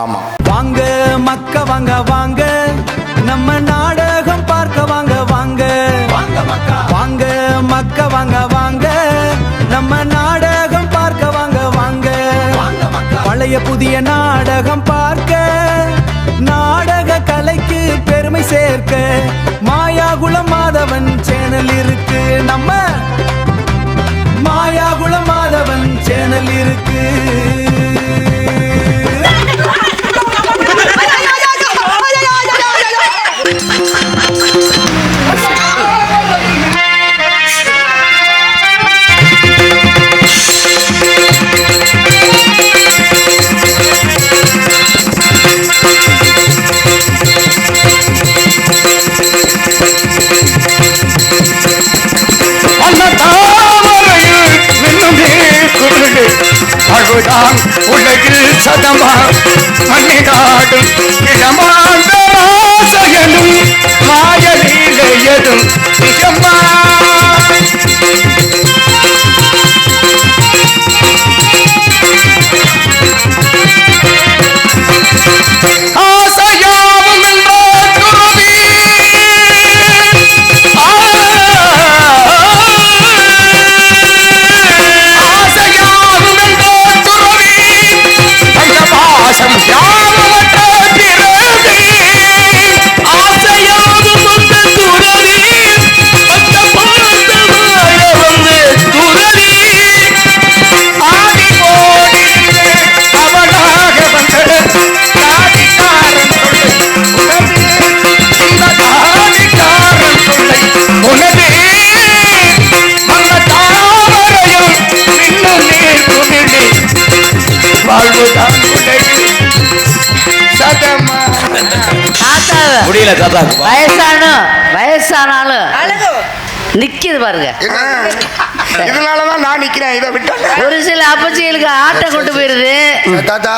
ஆமா. வாங்க மக்க வாங்க வாங்க நம்ம நாடகம் பார்க்க வாங்க வாங்க வாங்க மக்க வாங்க வாங்க நம்ம நாடகம் பார்க்க வாங்க வாங்க பழைய புதிய நாடகம் பார்க்க நாடக கலைக்கு பெருமை சேர்க்க மாயாகுளம் மாதவன் சேனல் இருக்கு. நம்ம மாயாகுளம் மாதவன் சேனல் இருக்கு. அழுதான் உலகில் சதமா மண்ணினாடும் இடமாண்டராசகனும் மாயலீலையதும் நிஜமா ஆசையாவும் என்ற துருவி முடியல தாத்தா. வயசானாலும் நிக்குது பாருங்க. இதனாலதான் நான் நிக்கிறேன். இதை விட்டு ஒரு சில அப்பச்சிகளுக்கு ஆட்டை கொண்டு போயிருது. தாத்தா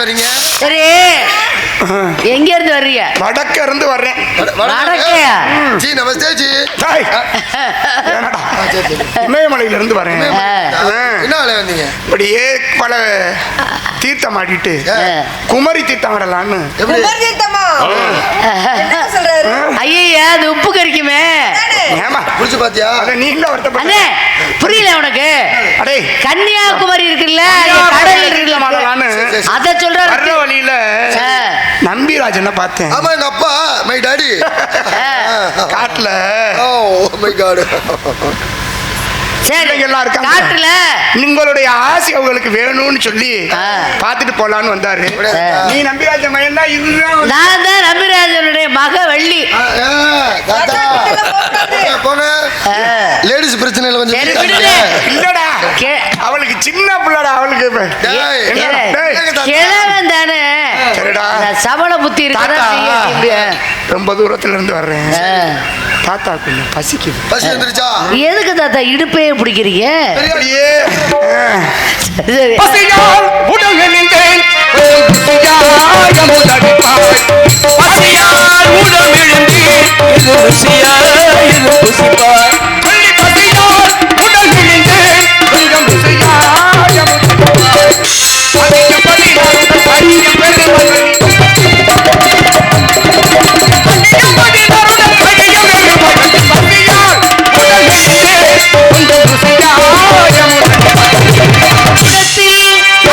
வரீங்க? சரி, எங்க இருந்து வர்றீங்க? வடக்க இருந்து வர்றேன். வடக்கையா? ஜி நமஸ்தே ஜி. இமயமலையில இருந்து வரேன். என்ன வேலை வந்தீங்க? இப்படியே பல தீர்த்தம் ஆடிட்டு குமரி தீர்த்தம் ஆடலான்னு. ஐயா, அது உப்பு கறிக்குமே. குளிச்சு பாத்தியா? நீங்க புரியல உனக்கு? அடே, கன்னியாகுமரி இருக்குல்ல, கடல் இருக்குல்ல, அத சொல்ற வழியில நம்பிராஜனை பார்த்தேன். ஆமா, எங்க அப்பா மை டாடி காட்டுல. Oh my God. காட்டுல உங்களுடைய ஆசை அவங்களுக்கு வேணும்னு சொல்லி பாத்துட்டு போலான்னு வந்தாரு. நீ நம்பிராஜ மகன் தான். இதுதான் நான் தான் நம்பிராஜனுடைய மக வள்ளி. போங்க. லேடிஸ் பிரச்சனையில கொஞ்சம் இல்லடா, அவளுக்கு சின்ன பிள்ளடா. அவளுக்கு கிழவன் தானே. சரிடா, சபல புத்தி இருக்கு. ரொம்ப தூரத்துல இருந்து வர்றேன். தாத்தா கொஞ்சம் பசிக்குது. பசி வந்துருச்சா? எதுக்கு தாத்தா இடுப்பே பிடிக்கிறீங்க? பசியால் உடலிழந்தேன், பசியால் உடலிழந்தேன், இது ருசியா இது புசிப்பார். பசியால் உடலிழந்தேன், கொஞ்சம் ருசியா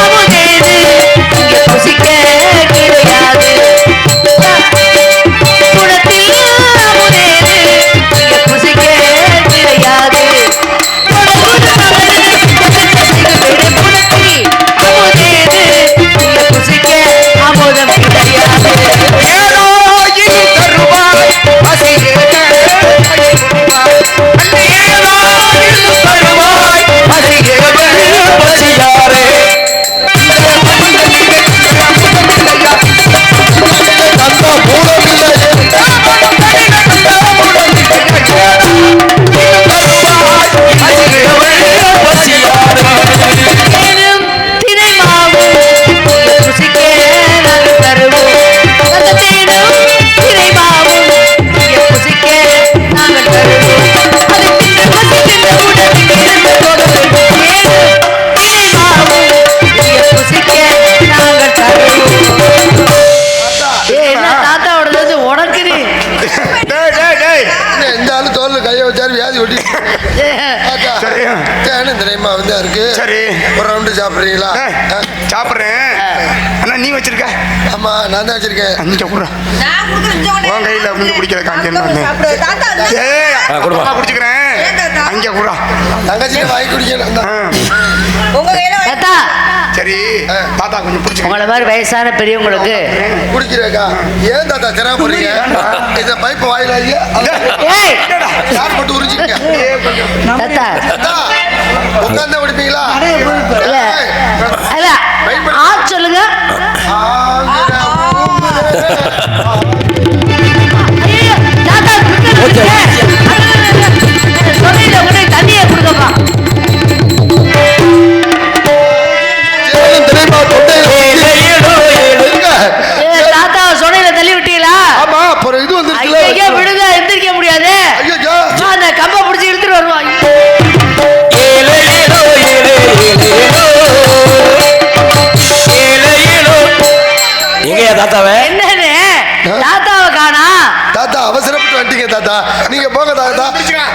அமுதேது வச்சிருக்க? ஆமா நான் தான் வச்சிருக்கேன். அங்க கூட உன் கையில வந்து குடிக்கிற காஞ்சன் குடிச்சுக்கிறேன். அங்க கூட தங்கச்சிட்ட வாங்கி குடிக்கணும். தாத்தா சரி தாத்தா கொஞ்சம் பிடிச்சிக்க. உங்களை மாதிரி வயசான பெரியவங்களுக்கு குடிக்கிறேக்கா? ஏன் தாத்தா திறமை போறீங்க? இந்த பைப்பு வாயில ஏய் யார் போட்டு உறிஞ்சிக்க? தாத்தா தாத்தா உட்கார்ந்தா குடிப்பீங்களா? இல்ல இல்ல சொல்லுங்க. ஐயோ, தாத்தா சொல்லிட்டு உடனே தண்ணியை கொடுக்கப்பா. தாத்தாவை சொன்னையில தள்ளி விட்டீங்களா? ஆமா அப்புறம் இது வந்து ஐயா விடுங்க, எந்திரிக்க முடியாது. அந்த கம்பை பிடிச்சி இழுத்துட்டு வருவான். தாத்தாவே என்னன்னு தாத்தாவை காணா? தாத்தா அவசரப்பட்டு வந்துட்டீங்க தாத்தா. நீங்க போங்க தாத்தா.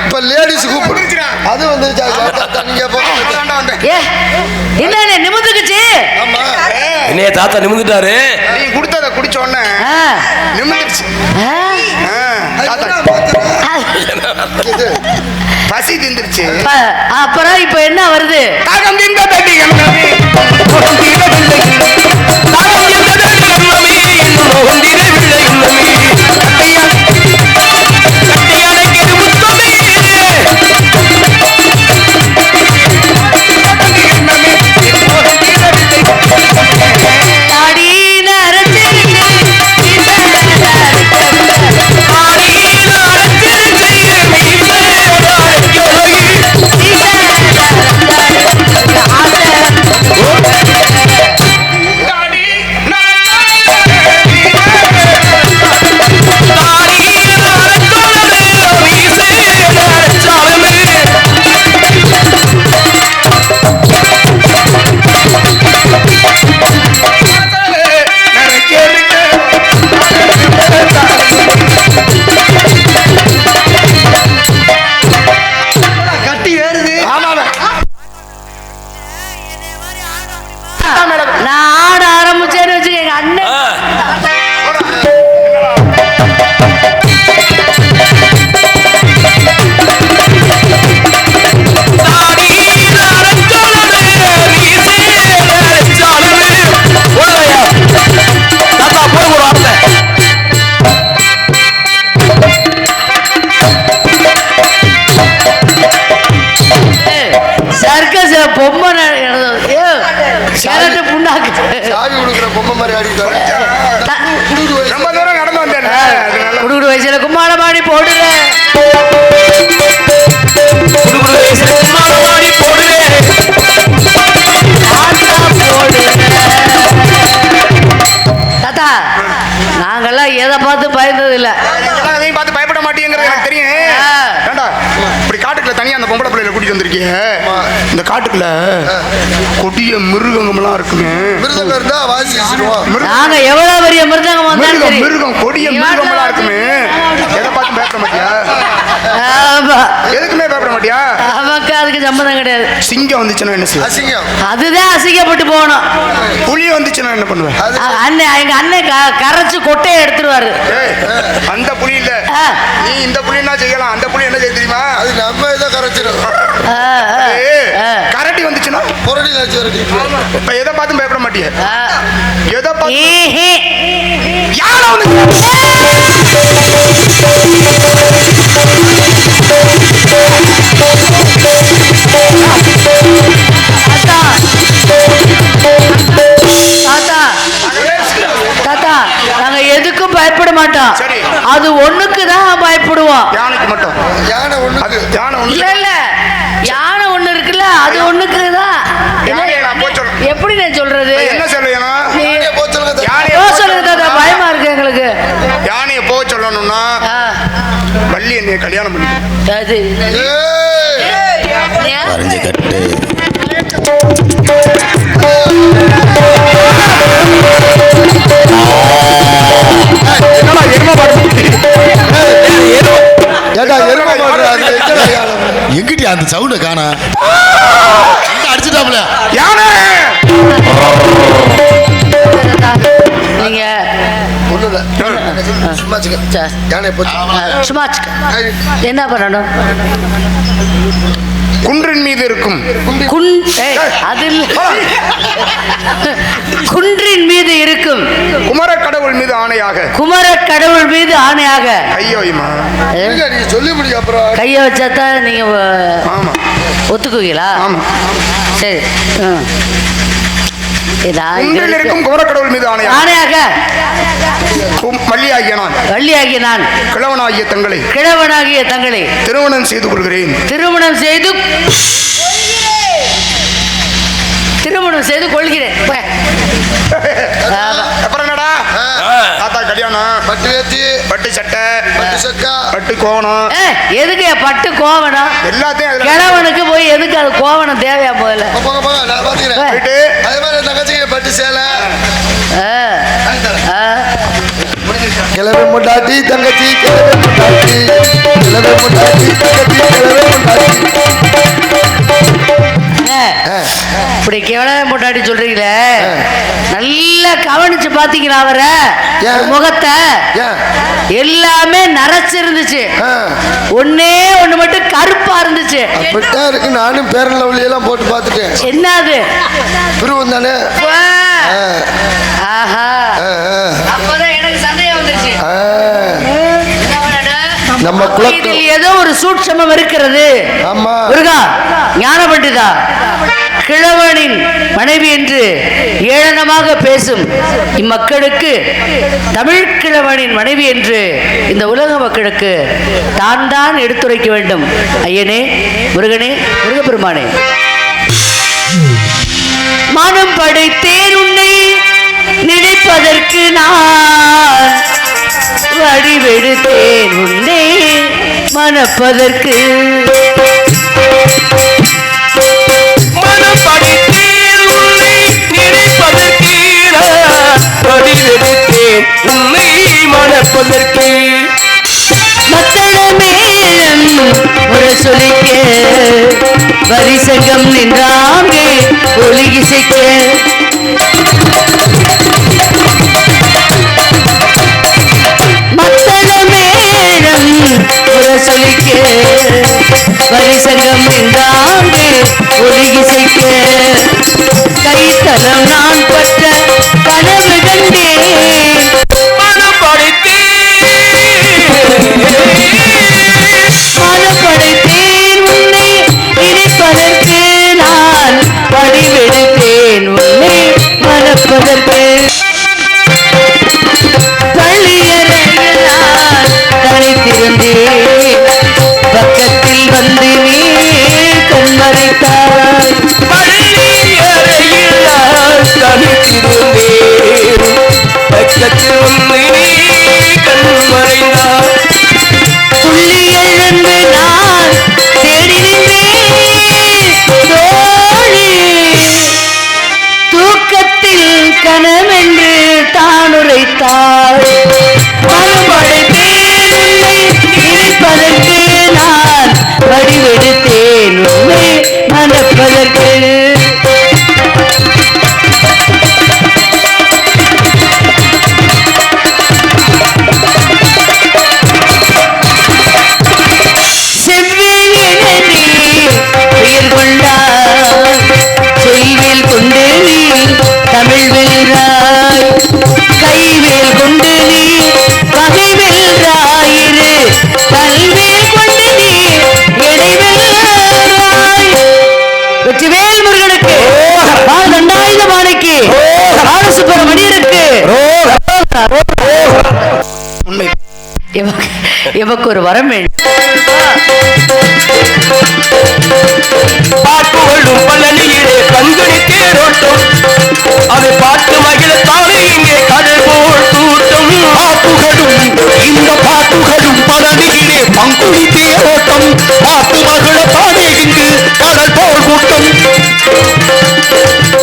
இப்ப லேடிஸ் கூப்பிடு. அது வந்துருச்சா தாத்தா? நீங்க போங்க. ஏ என்னன்னு நிமிந்துக்குச்சு? ஆமா என்னைய தாத்தா நிமிந்துட்டாரு. நீ கொடுத்தத குடிச்ச உடனே நிமிந்துருச்சு. பசி திந்துருச்சு. அப்புறம் இப்ப என்ன வருது? நான் ஆட ஆரம்பிச்சேன்னு வச்சுக்க எங்க அண்ணன் சர்க்கஸ் பொம்மை புண்ணாக்கு சாவி கொடுக்குற பொம்மை மாதிரி ஆடிட்டாரு. ரொம்ப தூரம் நடந்து வந்தேன். குடுகுடு வயசுல கும்மாளமாடி போடுங்க. தாத்தா நாங்கெல்லாம் எதை பார்த்து பயந்தது இல்ல. அதையும் பார்த்து பயப்பட மாட்டேங்கிறது எனக்கு தெரியும். ஏண்டா இப்படி காட்டுக்குள்ள தனியா அந்த பொம்பளை பிள்ளைல கூட்டிட்டு வந்திருக்கீங்க. இந்த காட்டுக்குள்ள கொடிய மிருகங்கள்லாம் இருக்குங்க. மிருதங்க இருந்தா வாசி வச்சிருவோம். நாங்க எவ்வளவு பெரிய மிருதங்கம் வந்தாலும் சரி. மிருகம் கொடிய மிருகங்கள்லாம் இருக்குமே. எதை பார்த்து பயப்பட மாட்டியா? ஆமா. எதுக்குமே பயப்பட மாட்டியா? நமக்கு அதுக்கு சம்மந்தம் கிடையாது. சிங்கம் வந்துச்சுன்னா என்ன செய்ய? அசிங்கம். அதுதான் அசிங்கப்பட்டு போகணும். புலி வந்துச்சுன்னா என்ன பண்ணுவேன்? அண்ணன் எங்க அண்ணன் கரைச்சு கொட்டையை எடுத்துருவாரு. அந்த புலி இல்ல, நீ இந்த புலின்னா செய்யலாம். அந்த புலி என்ன செய்ய தெரியுமா? அது நம்ம இதை கரைச்சிடும். கரடி வந்துச்சுன்னா புரடி வச்சு வரடி. இப்ப எதை பார்த்தும் பயப்பட மாட்டிய? எதை பார்த்து யாரோ தாத்தா நாங்க எதுக்கும் பயப்பட மாட்டோம். அது ஒண்ணுக்கு தான் பயப்படுவோம். யானைக்கு மட்டும். யானை ஒண்ணுக்கு. யானை ஒண்ணு இல்ல இல்ல யானை ஒண்ணு இருக்குல்ல அது ஒண்ணுக்கு தான். எப்படி நான் சொல்றது? என்ன சொல்லணும்? சொல்லுங்க தாத்தா, பயமா இருக்கு எங்களுக்கு. யானைய போக சொல்லணும்னா வள்ளி என்னைய கல்யாணம் பண்ணி வரைஞ்சு கட்டு. எங்கிட்ட அந்த சவுண்ட காணா அடிச்சுட்டாப்ல யானை வச்சுக்க. சரி. யானை போச்சு. சும்மா வச்சுக்க. என்ன பண்ணணும்? குன்றின் மீது இருக்கும் அது குன்றின் மீது இருக்கும் குமர கடவுள் மீது ஆணையாக. குமர கடவுள் மீது ஆணையாக. ஐயோமா நீங்க சொல்லி முடியும். அப்புறம் கையை வச்சாதான் நீங்க ஆமா ஒத்துக்குவீங்களா? ஆமா சரி. குன்றில் இருக்கும் குமர கடவுள் மீது ஆணையாக வள்ளியாகிய நான் வள்ளியாகிய நான் கிழவனாகிய தங்களை திருமணம் செய்து கொள்கிறேன். திருமணம் செய்து கொள்கிறேன். அப்புறம் என்னடா தாத்தா கல்யாணம் பட்டு வேட்டி பட்டு சட்டை பட்டு சக்கா பட்டு கோவணம். எதுக்கு பட்டு கோவணம்? எல்லாத்தையும் கிழவனுக்கு போய் எதுக்கு அது கோவணம் தேவையா? போகல போங்க போங்க நான் பாத்துக்கிறேன். அதே மாதிரி தங்கச்சிங்க பட்டு சேலை கிளவே முண்டாட்டி தங்கச்சி கிளவே முண்டாட்டி கிளவே முண்டாட்டி தங்கச்சி கிளவே முண்டாட்டி. இப்படி கேவலம் முன்னாடி சொல்றீங்களே, நல்லா கவனிச்சு பாத்தீங்களா அவரை முகத்தை? எல்லாமே நரைச்சிருந்துச்சு, ஒன்னே ஒண்ணு மட்டும் கருப்பா இருந்துச்சு. அப்படித்தான் இருக்கு. நானும் பேரன் லவ்லி எல்லாம் போட்டு பார்த்துட்டேன். என்னது துருவம் தானே? ஆஹா, அப்பதான் எனக்கு சந்தேகம் வந்துச்சு. நம்ம இதில் ஏதோ ஒரு சூட்சமம் இருக்கிறது. ஆமா முருகா, ஞான பண்டிதா, கிழவனின் மனைவி என்று ஏளனமாக பேசும் இம்மக்களுக்கு தமிழ் கிழவனின் மனைவி என்று இந்த உலக மக்களுக்கு தான் தான் எடுத்துரைக்க வேண்டும். ஐயனே, முருகனே, முருகப்பெருமானே, மனம் படைத்தேன் உன்னை நினைப்பதற்கு நான், வடிவெடுத்தேன் உன்னை மணப்பதற்கு. மனப்படைத்தேன் உன்னை நினைப்பதற்கு, வடிவெடுத்தேன் உன்னை மணப்பதற்கு. மக்களமேலும் ஒரு சொல்லிக்க வரிசங்கம் நின்றாங்கே ஒலிகிசைக்க. மக்களமேலும் ஒரு சொல்லிக்க வரிசங்கம் நின்றாங்கே ஒலிகிசைக்க. கைத்தலம் நான் பட்ட கனவு கண்டேன். மனப்படைத்தேன் உன்னை நினைப்பதற்கு நான், படிவெடுத்தேன் உன்னை மணப்பதற்கு. பள்ளியறையால் தனித்திருந்தேன், பக்கத்தில் வந்து நீ கண்மறைத்தாய். பள்ளியறையால் தனித்திருந்தேன், பக்கத்தில் வந்து நீ கண்மறைந்தாய். புள்ளி எழுந்து நான் தேடி நின்றேன் தோழி, தூக்கத்தில் கனவென்று தான் உரைத்தாள். மனப்படைத்தேன் உன்னை நினைப்பதற்கு நான், வடிவெடுத்தேன் உன்னை மணப்பதற்கு. செல்வேல் கொண்டு நீ தமிழ் வெல்றாய், கைவேல் கொண்டு நீ பகை வெல்றாயிரு, கல்வேல் கொண்டு நீ எடை வெல்றாய். வெற்றிவேல் முருகனுக்கு, தண்டாயுதபாணிக்கு, பாலசுப்பிரமணியருக்கு உண்மை. எமக்கு ஒரு வரம் வேண்டும். பாட்டுகளும் பழனியிலே கண்கணி தேரோட்டம், அதை பாட்டு மகிழத்தானே இங்கே கடல் போல் கூட்டம். பாட்டுகளும் இந்த பாட்டுகளும் பழனியிலே பங்குனி தேரோட்டம், பாட்டு மகிழத்தானே இங்கு கடல் போல் கூட்டம்.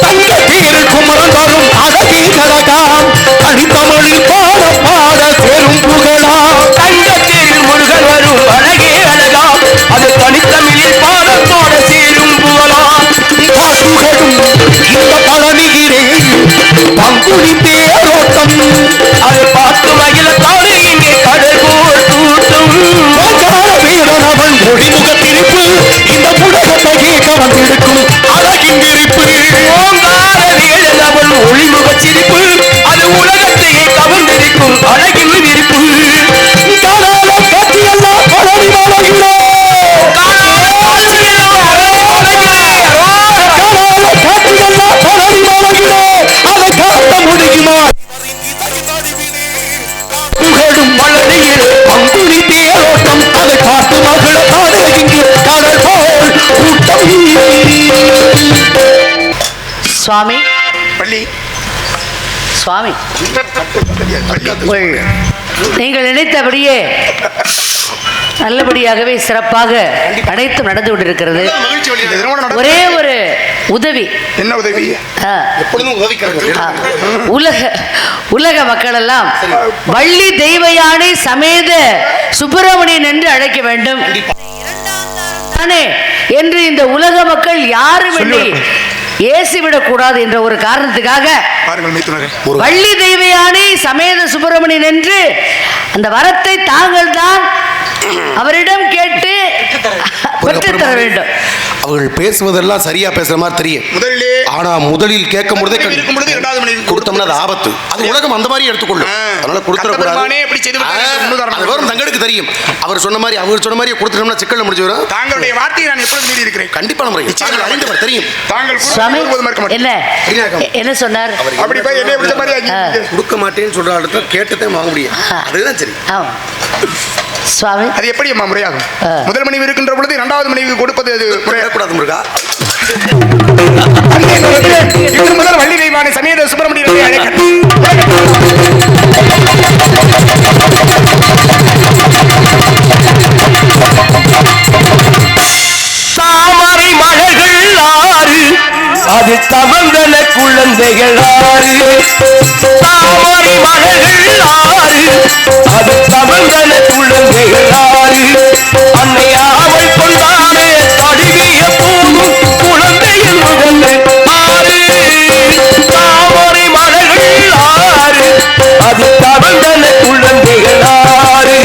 தங்க தேரில் குமரன் வரும் அழகே கழகாம், தனித்தமிழில் பாட பாட பெரும் புகழாம். தங்க தேரில் முருகன் வரும் அழகே அழகாம், அது தனித்தமிழில் பாடத்தோட சேரும் புகழாம். பாட்டுகளும் இந்த பழனியிலே பங்குனி தேரோட்டம், அதை பாட்டு மகிழத்தானே இங்கே சுவாமி பள்ளி சுவாமி நீங்கள் நினைத்தபடியே நல்லபடியாகவே சிறப்பாக அனைத்தும் நடந்து கொண்டிருக்கிறது. ஒரே ஒரு உதவி. என்ன உதவி? உலக மக்கள் எல்லாம் வள்ளி தெய்வ யானை சமேத சுப்பிரமணியன் என்று அழைக்க வேண்டும் தானே என்று இந்த உலக மக்கள் யாரும் ஏசிவிடக் கூடாது என்ற ஒரு காரணத்துக்காக வள்ளி தெய்வ யானை சமேத சுப்பிரமணியன் என்று அந்த வரத்தை தாங்கள் தான் அவரிடம் கேட்டு பெற்றுத்தர வேண்டும். அவர்கள் பேசுவதெல்லாம் சரியா பேசுற மாதிரி தெரியும். ஆனா முதலில் கேட்கும் பொழுதே கொடுத்தோம்னா அது ஆபத்து. அது உலகம் அந்த மாதிரி எடுத்துக்கொள்ளும். அதனால கொடுத்துடக்கூடாது. தங்களுக்கு தெரியும். அவர் சொன்ன மாதிரி கொடுத்துட்டோம்னா சிக்கல் முடிச்சு வரும். தாங்களுடைய வார்த்தையை நான் எப்பொழுது மீறி இருக்கிறேன். கண்டிப்பான முறை அறிந்தவர் தெரியும். என்ன சொன்னார்? அப்படி போய் என்ன பிடிச்ச மாதிரி கொடுக்க மாட்டேன்னு சொல்ற இடத்துல கேட்டுதான் வாங்க முடியும். அதுதான் சரி. சுவாமி அது எப்படி அம்மா முறையாகும்? முதல் மனைவி இருக்கின்ற பொழுது இரண்டாவது மனைவி கொடுப்பது முறையாகக்கூடாது முருகா. முதல் வள்ளி தெய்வானை சமேத சுப்பிரமணியனை அழைக்க தாமரை மலர்கள் ஆறு அது தவந்தன குழந்தைகள் ஆறு. தாமரை மலர்கள் ஆறு அது தவந்தன குழந்தைகள் ஆறு. அன்னை அவள் கொண்டானே தழுவிய போதும் குழந்தையின் முகங்கள் ஆறு. தாமரை மலர்கள் ஆறு அது தவந்தன குழந்தைகள் ஆறு.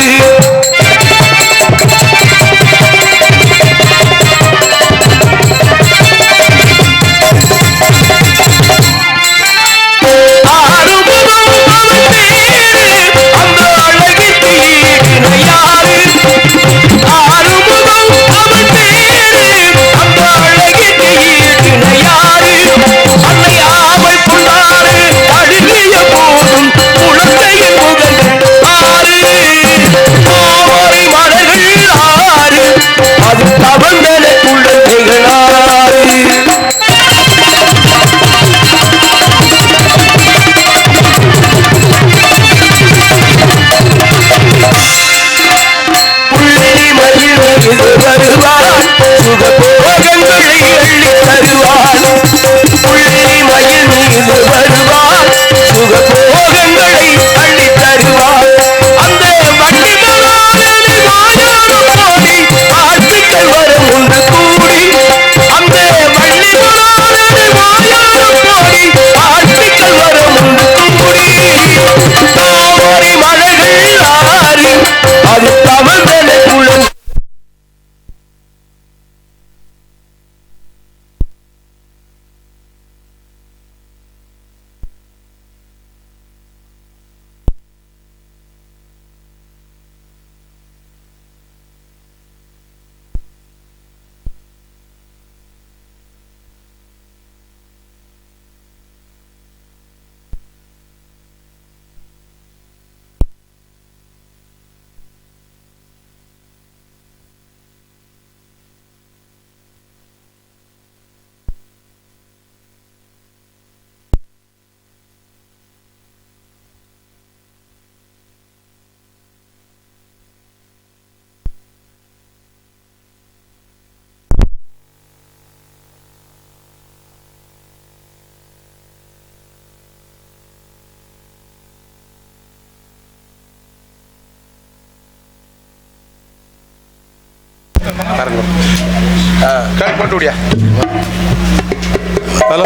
ஹலோ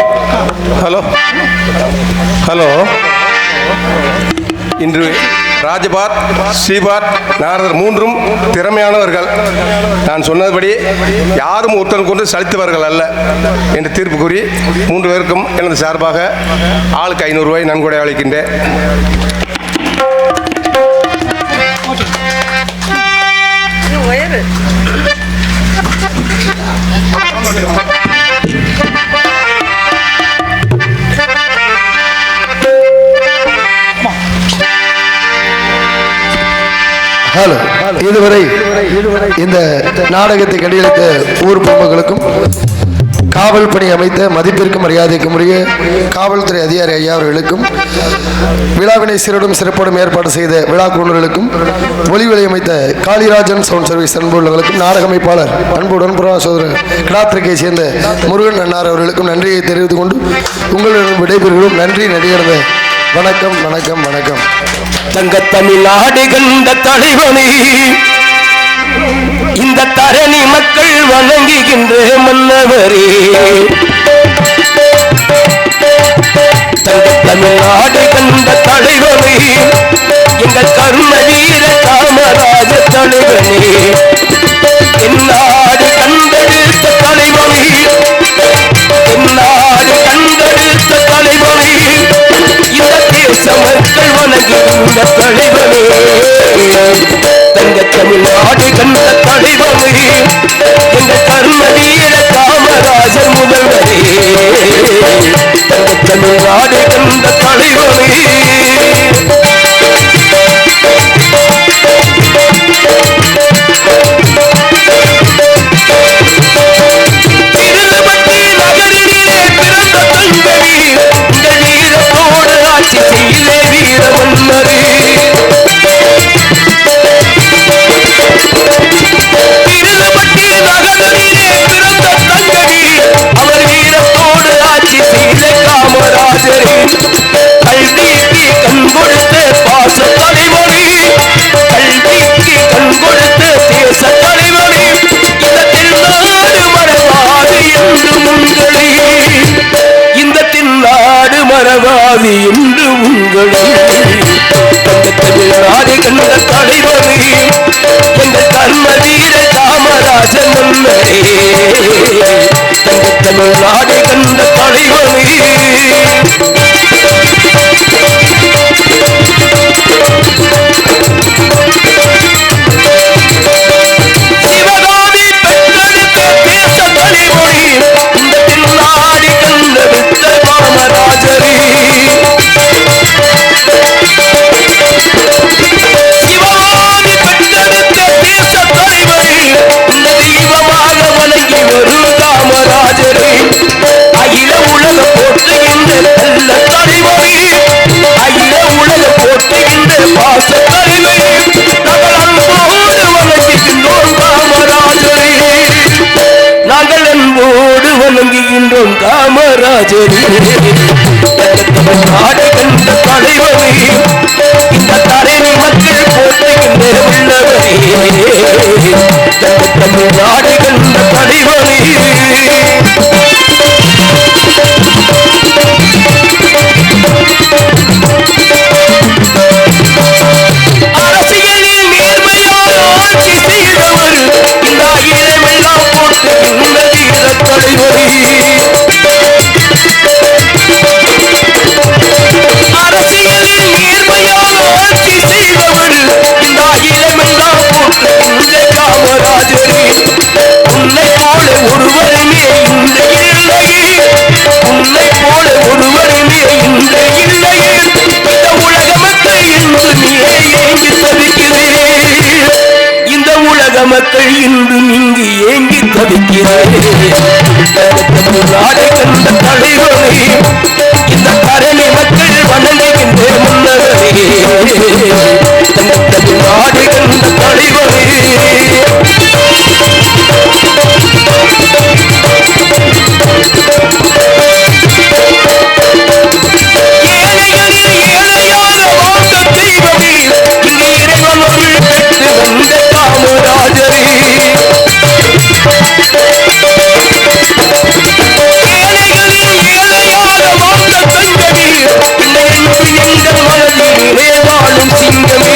ஹலோ ஹலோ இன்று ராஜபாத் ஸ்ரீபாத் நாரதர் மூன்றும் திறமையானவர்கள். நான் சொன்னபடி யாரும் ஒருத்தன் கொண்டு சலித்தவர்கள் அல்ல என்று தீர்ப்பு கூறி 3 பேருக்கும் எனது சார்பாக ஆளுக்கு 500 ரூபாய் நன்கொடை அளிக்கின்றேன். ஹலோ, இதுவரை இந்த நாடகத்தை கண்டியளித்த ஊர் பொதுமக்களுக்கும் காவல் பணி அமைத்த மதிப்பிற்கும் மரியாதைக்கும் உரிய காவல்துறை அதிகாரி ஐயா அவர்களுக்கும் விழாவினை சிறடும் சிறப்போடும் ஏற்பாடு செய்த விழா குழுக்களுக்கும் ஒளிவிலை அமைத்த காளிராஜன் சவுண்ட் சர்வீஸ் அன்புள்ளவர்களுக்கும் நாடக அமைப்பாளர் அன்புடன் சோதரர் கிடாத்திரிக்கையை சேர்ந்த முருகன் அண்ணார் அவர்களுக்கும் நன்றியை தெரிவித்துக் கொண்டு உங்களிடம் விடைபெறுகிறோம். நன்றி நடிகர்ந்த வணக்கம் வணக்கம் வணக்கம். தங்க தமிழ்நாடு கண்ட தலைவனே, இந்த தரணி மக்கள் வணங்குகின்ற மன்னவரே, தங்க தமிழ்நாடு கண்ட தலைவனே, எங்கள் கர்ம வீர காமராஜ தலைவனே, என்னாடு கண்டெடுத்த தலைவனே, என்னாடு கண்டெடுத்த தலைவனே, இந்த தேச மக்கள் வணங்குகின்ற தலைவனே, தங்க தமிழ்நாடு கண்ட தலைவனே, எங்கள் கர்ம வீர காமராஜர் முதல்வரே, தங்க தமிழ்நாடு கண்ட தலைவனே. திருப்பட்டி நகரிலே பிறந்த தங்கமே, உங்கள் வீரத்தோடு ஆட்சி செய்தே வீர மன்னரே, திருப்பட்டி நகரிலே பிறந்த தங்கமே, அவர் வீரத்தோடு ஆட்சி செய்த காமராஜரே, கல்விக்கு கண் கொடுத்த பாச தலைவரே, கல்விக்கு கண் கொடுத்த தேச தலைவரே, இந்த தென்னாடு மறவாது என்று உங்களே, இந்த தென்னாடு மறவாது என்று உங்களே, தங்க தமிழ்நாடு கண்ட தலைவரே, எங்கள் கர்ம வீர காமராஜன் மன்னரே, தங்க தமிழ்நாடு கண்ட தலைவரே. சிவகாமி பெற்றெடுத்த தேச தலைவரே, இந்த தென்னாடு கண்டெடுத்த காமராஜரே, சிவகாமி பெற்றெடுத்த தேச தலைவரே, இந்த தெய்வமாக வணங்கி வரும் காமராஜரே, அகில உலக போற்றுகின்ற நல்ல தலைவரே, அகில உலக போற்றுகின்ற பாச தலைவரே, நாங்கள் அன்போடு வணங்குகின்றோம் காமராஜரே, நாங்கள் அன்போடு வணங்குகின்றோம் காமராஜரே, தமிழ்நாடு கண்ட தலைவரே, இந்த தரணி மக்கள் போற்றுகின்ற உள்ளவரே, தமிழ்நாடு கண்ட தலைவரே. அரசியலில் நேர்மையான ஆட்சி செய்தவர், இந்த அகிலமெல்லாம் போற்றுகின்ற வீர தலைவரே, அரசியலில் நேர்மையான ஆட்சி செய்தவர், இந்த அகிலமெல்லாம் போற்றுகின்ற காமராஜரே, உன்னை போல ஒருவருமே இன்று இல்லையே, உன்னை போல ஒருவருமே இன்று இல்லையே, இந்த உலக மக்கள் இன்று நீயே ஏங்கி தவிக்கிறேன், இந்த உலக மக்கள் இன்று நீங்கி ஏங்கி தவிக்கிறேன், தமிழ்நாடு கண்ட தலைவரே, இந்த தரணி மக்கள் வணங்குகின்ற முன்னவரே, தமிழ்நாடு கண்ட தலைவரே. ஏழைகளில் ஏழையாக வாழ்ந்த தெய்வமே, இங்கு இறைவன் அருள் பெற்று வந்த காமராஜரே, ஏழைகளில் ஏழையாக வாழ்ந்த தங்கமே, இந்த என்று எங்கள் மனதிலே வாழும் சிங்கமே,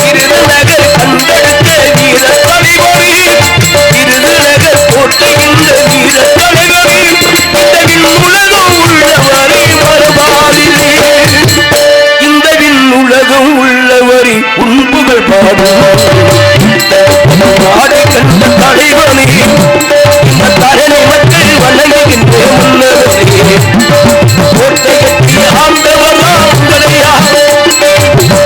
விருதுநகர் கண்டெடுத்த வீர தலைவரே, விருதுநகர் போற்றுகின்ற வீர தலைவரே, இந்த விண்ணுலகம் உள்ளவரை மறுபாடிலே, இந்த விண்ணுலகம் உள்ளவரை உன் புகழ் பாடும் நாடு கண்ட தலைவனே, இந்த தரணி மக்கள் வணங்குகின்ற முன்னவரே, கோட்டை கட்டி ஆண்டவர் உங்களையா,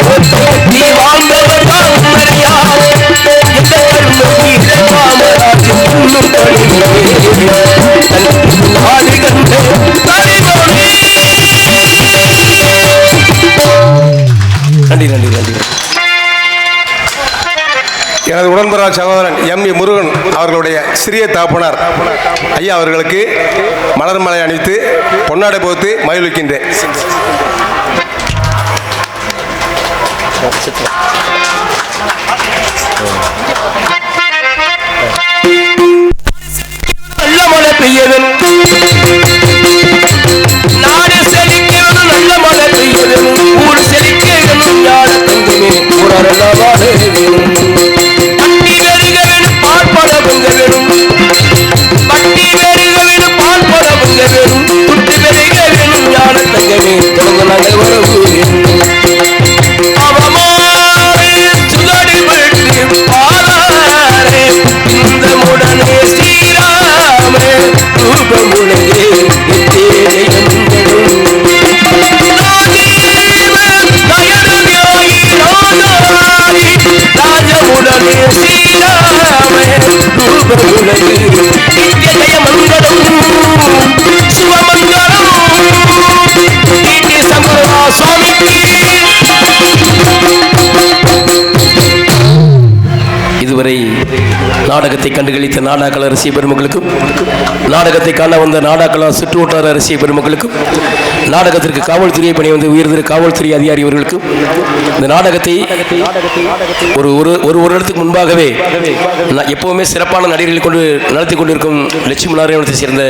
கோட்டை கட்டி வாழ்ந்தவர் உங்களையா, இந்த கர்ம வீர காமராஜ் இன்னும் பணியே நன்றி நன்றி நன்றி. எனது உடன்பரா சகோதரன் எம். முருகன் அவர்களுடைய சிறிய தகப்பனார் ஐயா அவர்களுக்கு மலர் மாலை அணிவித்து பொன்னாடை போத்து மகிழ்விக்கின்றேன். நல்ல மழை பெய்யவன் நாடு செழிக்கணும், நல்ல மழை பெய்யவன் ஊர் செழிக்கணும், ஞான தங்கமே உணரலாவான பட்டி வெறுகவன் பால்பட பொங்க வேணும், பட்டி வெறுகவன் பால்பட பொங்க வேணும், துட்டு பெருக வேணும், ஞான தங்கமே தொடங்க நாங்கள் வரவு அவமாறு சுதடி விட்டு பாலாரே இந்த உடனே ஸ்ரீராமே ரூபமுனையே ராஜமுடனே ஸ்ரீராமே ரூபமுனையே நித்ய மங்களம் சிவமங்களம் நீதி சங்கரா சுவாமிக்கு. இதுவரை நாடகத்தை கண்டுகளித்த நாடகக்கல ரசிக பெருமக்களுக்கும், நாடகத்தை காண வந்த நாடகக்கல சுற்றுவட்டார ரசிக பெருமக்களுக்கும், நாடகத்திற்கு காவல்துறையை பணி வந்து உயர்திரு காவல்துறை அதிகாரி அவர்களுக்கும், இந்த நாடகத்தை ஒரு ஒரு வருடத்துக்கு முன்பாகவே எப்பவுமே சிறப்பான நடிகர்களை கொண்டு நடத்தி கொண்டிருக்கும் லட்சுமி நாராயணத்தை சேர்ந்த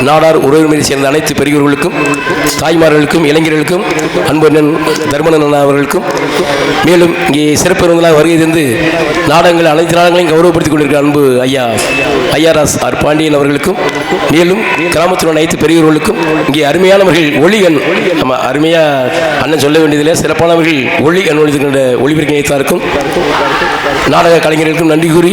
நாடார் உறவினரை சேர்ந்த அனைத்து பெரியவர்களுக்கும், தாய்மார்களுக்கும், இளைஞர்களுக்கும், அன்பண்ணன் தர்மனன் அண்ணா அவர்களுக்கும், மேலும் இங்கே சிறப்பு விருந்தினராக வருகை தந்து நாடகங்கள் அனைத்து நாடகங்களையும் கௌரவப்படுத்திக் கொண்டிருக்கிற அன்பு ஐயாராஸ் ஆர் பாண்டியன் அவர்களுக்கும், மேலும் கிராமத்தில் அனைத்து பெரியவர்களுக்கும், இங்கே அருமையானவர்கள் ஒளிகன், நம்ம அருமையா அண்ணன் சொல்ல வேண்டியதில்லை, சிறப்பானவர்கள் ஒளிகன் ஒளிக்கின்ற ஒளிபெருக்கி நினைத்தாருக்கும் நாடக கலைஞர்களுக்கும் நன்றி கூறி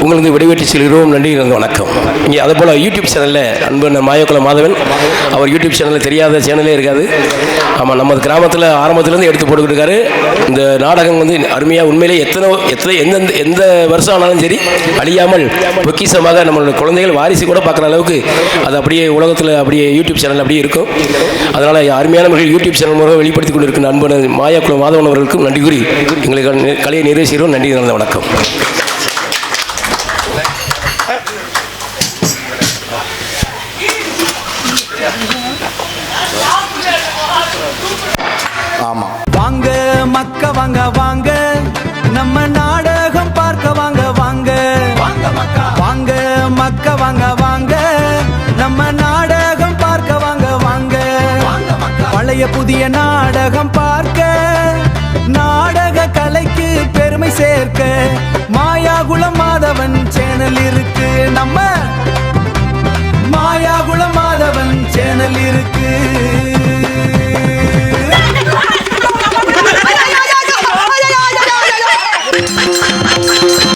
உங்களுக்கு விடைபெற்று செல்கிறோம். நன்றி, வணக்கம். இங்கே அதே போல் யூடியூப் சேனலில் அன்பு மாயக்குள மாதவன் அவர் யூடியூப் சேனலில் தெரியாத சேனலே இருக்காது. ஆமாம், நம்ம கிராமத்தில் ஆரம்பத்திலேருந்து எடுத்து போட்டுக்கிட்டு இருக்காரு. இந்த நாடகம் வந்து அருமையாக உண்மையிலே எந்த வருஷம் ஆனாலும் சரி அழியாமல் பொக்கிஷமாக நம்மளோட குழந்தைகள் வாரிசு கூட பார்க்குற அளவுக்கு அது அப்படியே உலகத்தில் அப்படியே யூடியூப் சேனல் அப்படியே இருக்கும். அதனால் அருமையானவர்கள் யூடியூப் சேனல் மூலம் வெளிப்படுத்திக் கொண்டிருக்கிற அன்பு மாயக்குள மாதவன் அவர்களுக்கும் நன்றி கூறி எங்களுக்கு கலையை நிறைவு செய்கிறோம். நன்றி, நல்ல வணக்கம். ஆமா, வாங்க மக்க வாங்க வாங்க நம்ம நாடகம் பார்க்க வாங்க வாங்க வாங்க மக்க வாங்க வாங்க நம்ம நாடகம் பார்க்க வாங்க வாங்க பழைய புதிய நாடகம் பார்க்க, நாடக கலைக்கு பெருமை சேர்க்க மாயாகுளம் மாதவன் சேனல் இருக்கு. நம்ம